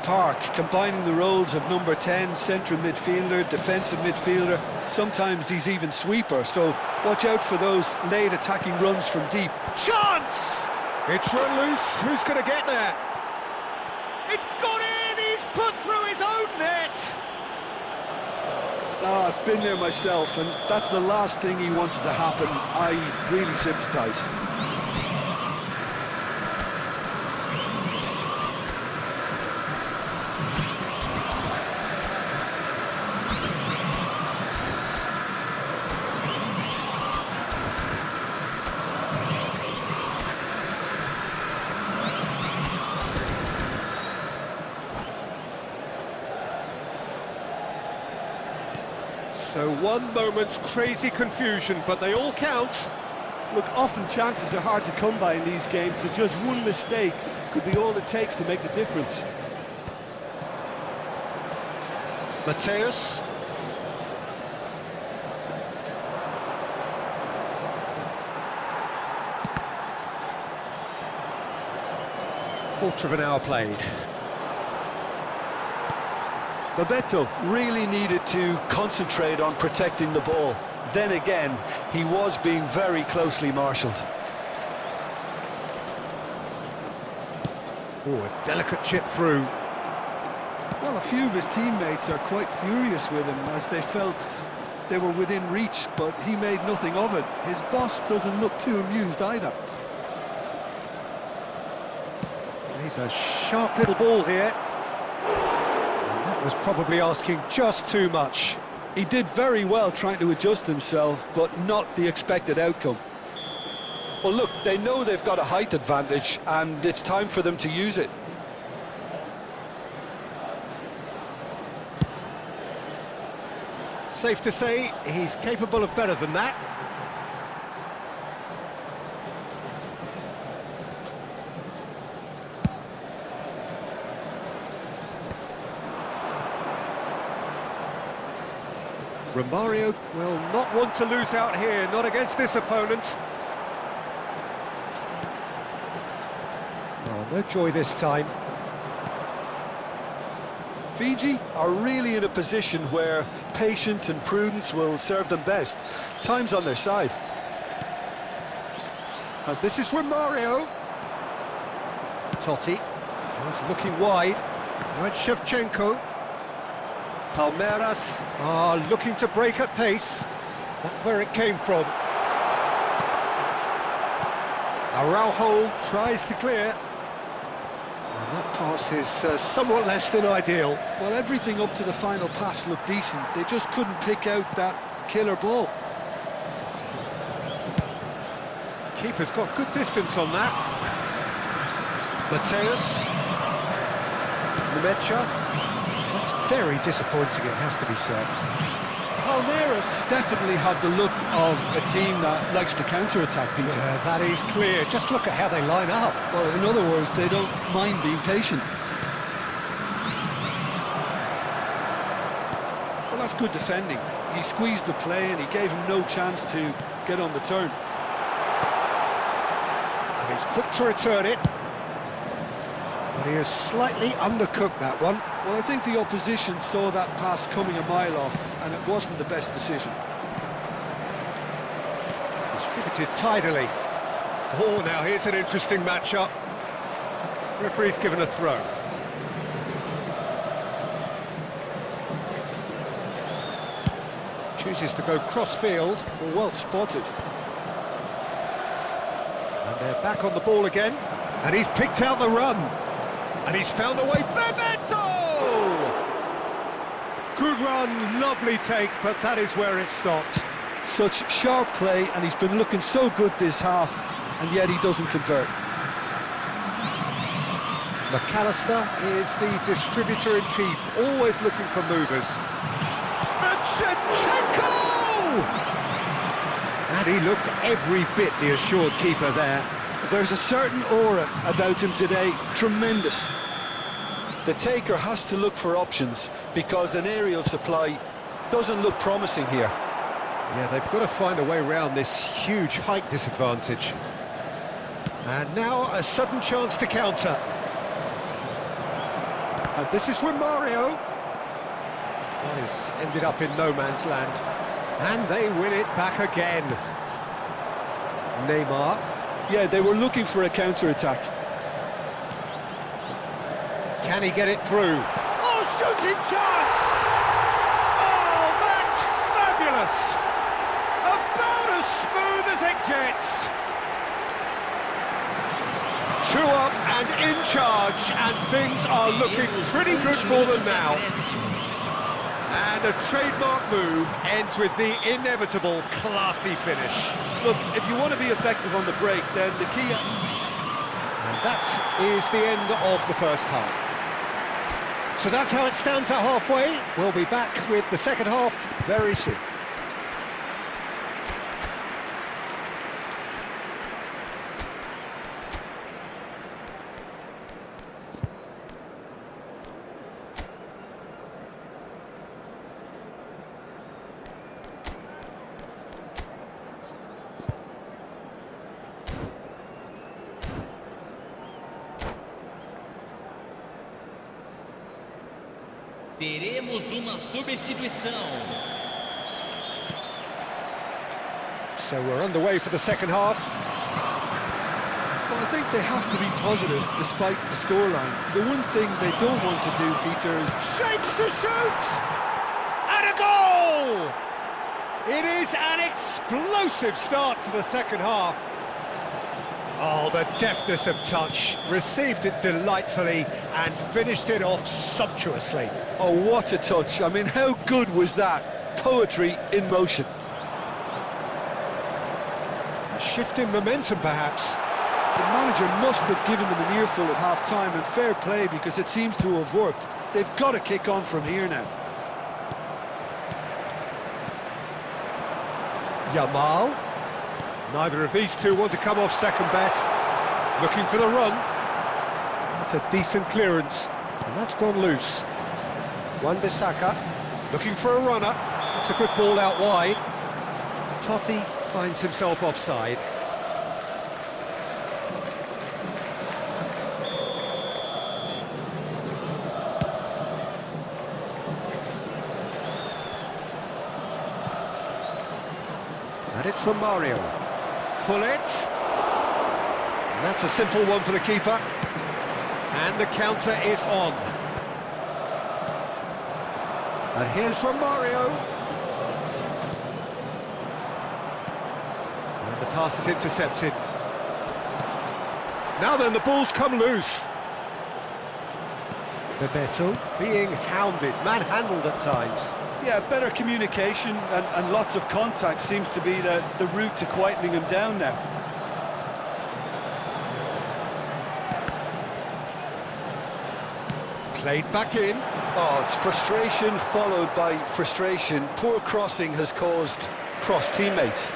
park, combining the roles of number 10, central midfielder, defensive midfielder. Sometimes he's even sweeper, so watch out for those late attacking runs from deep. Chance! It's run loose. Who's going to get there? It's gone in! He's put through his own net! Oh, I've been there myself, and that's the last thing he wanted to happen. I really sympathise. So one moment's crazy confusion, but they all count. Look, often chances are hard to come by in these games, so just one mistake could be all it takes to make the difference. Mateus. Quarter of an hour played. Bebeto really needed to concentrate on protecting the ball. Then again, he was being very closely marshalled. Oh, a delicate chip through. Well, a few of his teammates are quite furious with him as they felt they were within reach, but he made nothing of it. His boss doesn't look too amused either. He's a sharp little ball here. Was probably asking just too much. He did very well trying to adjust himself, but not the expected outcome. Well, look, they know they've got a height advantage, and it's time for them to use it. Safe to say, he's capable of better than that. Romario will not want to lose out here, not against this opponent. Oh, no joy this time. Fiji are really in a position where patience and prudence will serve them best. Time's on their side. This is Romario. Totti goes looking wide. Now it's Shevchenko. Palmeiras are looking to break at pace. Not where it came from. Araujo tries to clear. And that pass is somewhat less than ideal. Well, everything up to the final pass looked decent. They just couldn't pick out that killer ball. Keeper's got good distance on that. Mateus. Nemecha. That's very disappointing, it has to be said. Palmeiras definitely have the look of a team that likes to counter-attack, Peter. Yeah, that is clear. Just look at how they line up. Well, in other words, they don't mind being patient. Well, that's good defending. He squeezed the play and he gave him no chance to get on the turn. And he's quick to return it. But he has slightly undercooked that one. Well, I think the opposition saw that pass coming a mile off, and it wasn't the best decision. Distributed tidily. Oh, now here's an interesting matchup. Referee's given a throw. Chooses to go cross-field. Well spotted. And they're back on the ball again. And he's picked out the run. And he's found a way. Bebeto! Good run, lovely take, but that is where it stopped. Such sharp play, and he's been looking so good this half, and yet he doesn't convert. McAllister is the distributor-in-chief, always looking for movers. And Shevchenko! And he looked every bit the assured keeper there. There's a certain aura about him today, tremendous. The taker has to look for options because an aerial supply doesn't look promising here. Yeah, they've got to find a way around this huge height disadvantage. And now a sudden chance to counter. This is Romario. Well, he's ended up in no man's land. And they win it back again. Neymar. Yeah, they were looking for a counter-attack. Can he get it through? Oh, shooting chance! Oh, that's fabulous! About as smooth as it gets. 2 up and in charge, and things are looking pretty good for them now. And a trademark move ends with the inevitable classy finish. Look, if you want to be effective on the break, then the key... And that is the end of the first half. So that's how it stands at halfway. We'll be back with the second half very soon. Teremos uma substituição. So we're underway for the second half. Well, I think they have to be positive despite the scoreline. The one thing they don't want to do, Peter, is... Shapes to shoot! And a goal! It is an explosive start to the second half. Oh, the deftness of touch. Received it delightfully and finished it off sumptuously. Oh, what a touch. I mean, how good was that? Poetry in motion. A shift in momentum, perhaps. The manager must have given them an earful at half-time, and fair play, because it seems to have worked. They've got to kick on from here now. Yamal. Neither of these two want to come off second best. Looking for the run. That's a decent clearance, and that's gone loose. Wan-Bissaka looking for a runner. That's a good ball out wide. Totti finds himself offside. And it's Romario. Gullit. And that's a simple one for the keeper. And the counter is on. And here's Romario. And the pass is intercepted. Now then, the ball's come loose. Bebeto being hounded, manhandled at times. Yeah, better communication and lots of contact seems to be the route to quietening him down now. Played back in. Oh, it's frustration followed by frustration. Poor crossing has caused cross teammates.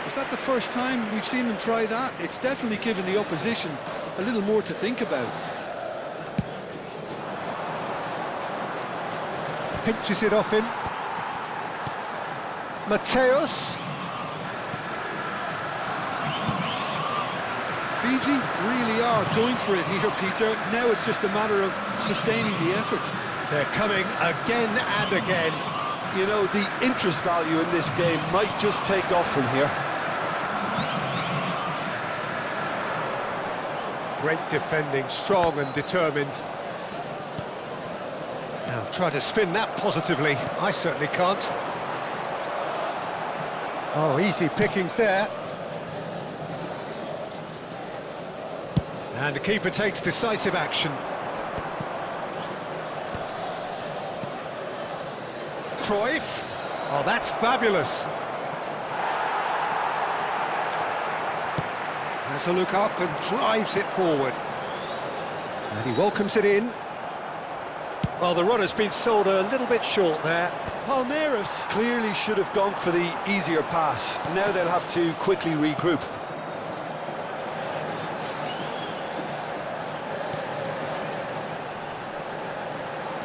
Is that the first time we've seen them try that? It's definitely given the opposition a little more to think about. Pinches it off him. Mateus. Fiji really are going for it here, Peter. Now it's just a matter of sustaining the effort. They're coming again and again. You know, the interest value in this game might just take off from here. Great defending, strong and determined. Now try to spin that positively. I certainly can't. Oh, easy pickings there. And the keeper takes decisive action. Cruyff. Oh, that's fabulous. Has a look up and drives it forward. And he welcomes it in. Well, the run has been sold a little bit short there. Palmeiras clearly should have gone for the easier pass. Now they'll have to quickly regroup.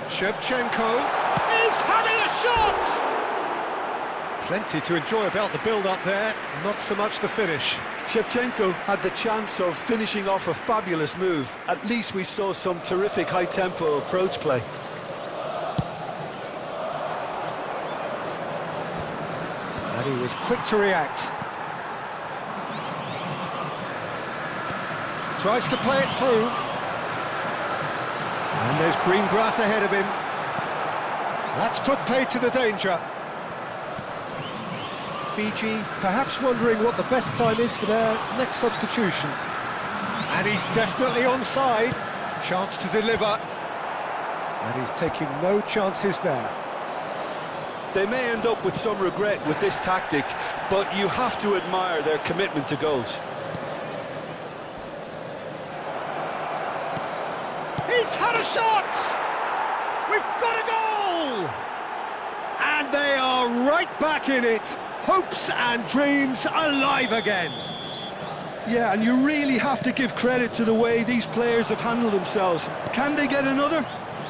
Shevchenko is having a shot! Plenty to enjoy about the build-up there, not so much the finish. Shevchenko had the chance of finishing off a fabulous move. At least we saw some terrific high-tempo approach play. And he was quick to react. Tries to play it through. And there's green grass ahead of him. That's put paid to the danger. Fiji perhaps wondering what the best time is for their next substitution. And he's definitely onside. Chance to deliver. And he's taking no chances there. They may end up with some regret with this tactic, but you have to admire their commitment to goals. He's had a shot! We've got a goal! And they are right back in it. Hopes and dreams alive again. Yeah, and you really have to give credit to the way these players have handled themselves. Can they get another?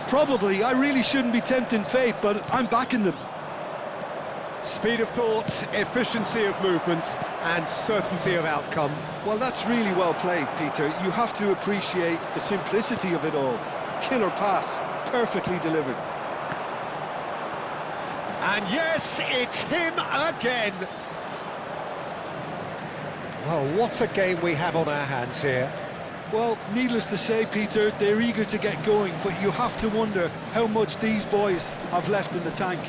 Probably. I really shouldn't be tempting fate, but I'm backing them. Speed of thought, efficiency of movement, and certainty of outcome. Well, that's really well played, Peter. You have to appreciate the simplicity of it all. Killer pass, perfectly delivered. And yes, it's him again. Well, what a game we have on our hands here. Well, needless to say, Peter, they're eager to get going, but you have to wonder how much these boys have left in the tank.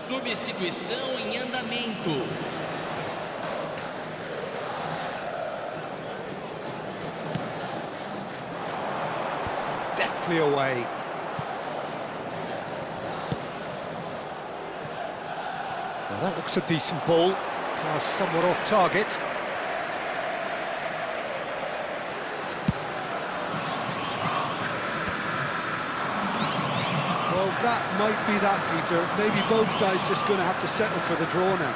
Substituição em andamento. Deftly away. Well, that looks a decent ball. Somewhat off target. Well, that might be that, Peter. Maybe both sides just going to have to settle for the draw now.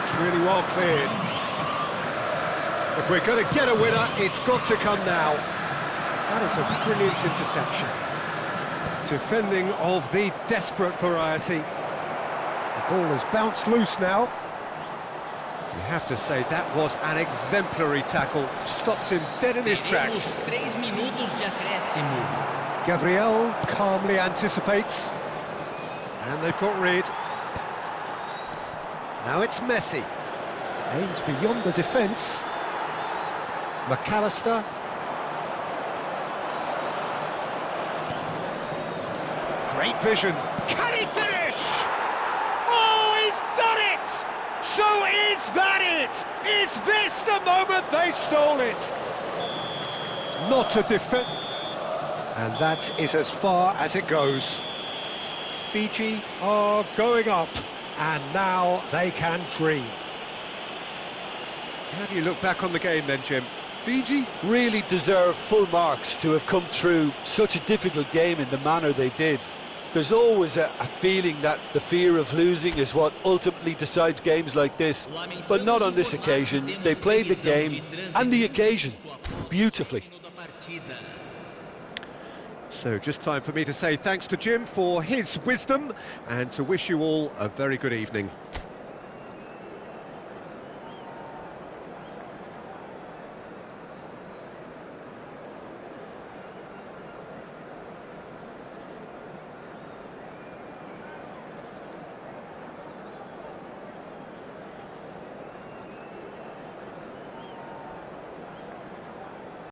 It's really well cleared. If we're going to get a winner, it's got to come now. That is a brilliant interception. Defending of the desperate variety. The ball has bounced loose now. You have to say that was an exemplary tackle. Stopped him dead in his tracks. 3 minutos de acréscimo. Gabriel calmly anticipates. And they've got rid. Now it's Messi. Aims beyond the defence. McAllister. Great vision. Can he finish? Oh, he's done it! So is that it? Is this the moment they stole it? Not a defense. And that is as far as it goes. Fiji are going up, and now they can dream. How do you look back on the game then, Jim? Fiji really deserve full marks to have come through such a difficult game in the manner they did. There's always a feeling that the fear of losing is what ultimately decides games like this, but not on this occasion. They played the game and the occasion beautifully. So just time for me to say thanks to Jim for his wisdom and to wish you all a very good evening.